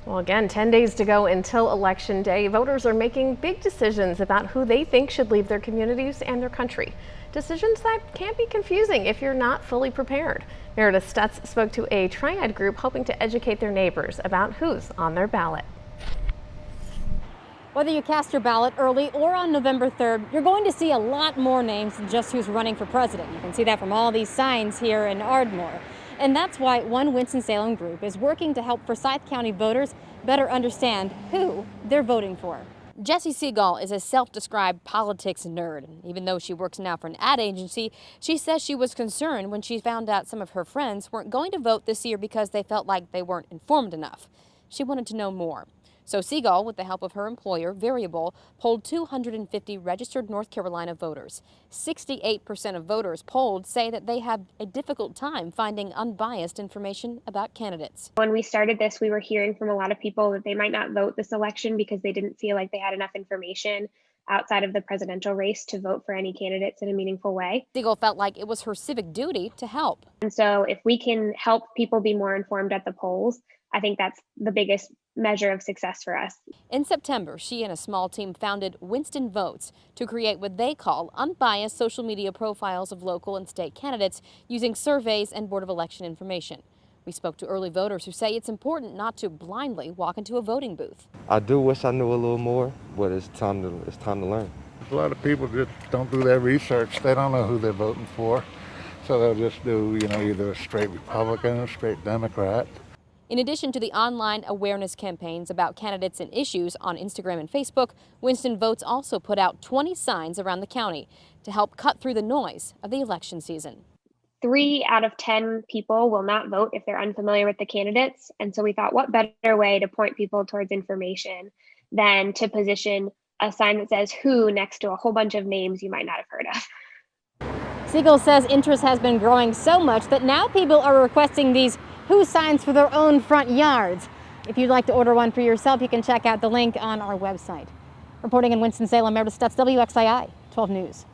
Well, again, 10 days to go until Election Day. Voters are making big decisions about who they think should lead their communities and their country. Decisions that can be confusing if you're not fully prepared. Meredith Stutz spoke to a Triad group hoping to educate their neighbors about who's on their ballot. Whether you cast your ballot early or on November 3rd, you're going to see a lot more names than just who's running for president. You can see that from all these signs here in Ardmore. And that's why one Winston-Salem group is working to help Forsyth County voters better understand who they're voting for. Jessie Seagal is a self-described politics nerd. Even though she works now for an ad agency, she says she was concerned when she found out some of her friends weren't going to vote this year because they felt like they weren't informed enough. She wanted to know more. So Seagal, with the help of her employer, Variable, polled 250 registered North Carolina voters. 68% of voters polled say that they have a difficult time finding unbiased information about candidates. When we started this, we were hearing from a lot of people that they might not vote this election because they didn't feel like they had enough information outside of the presidential race to vote for any candidates in a meaningful way. Seagal felt like it was her civic duty to help. And so if we can help people be more informed at the polls, I think that's the biggest measure of success for us. In September, she and a small team founded Winston Votes to create what they call unbiased social media profiles of local and state candidates using surveys and Board of Election information. We spoke to early voters who say it's important not to blindly walk into a voting booth. I do wish I knew a little more, but it's time to learn. A lot of people just don't do their research. They don't know who they're voting for. So they'll just do, either a straight Republican or a straight Democrat. In addition to the online awareness campaigns about candidates and issues on Instagram and Facebook, Winston Votes also put out 20 signs around the county to help cut through the noise of the election season. 3 out of 10 people will not vote if they're unfamiliar with the candidates. And so we thought, what better way to point people towards information than to position a sign that says who next to a whole bunch of names you might not have heard of. Seagal says interest has been growing so much that now people are requesting these who signs for their own front yards. If you'd like to order one for yourself, you can check out the link on our website. Reporting in Winston-Salem, Meredith Stutz, WXII 12 News.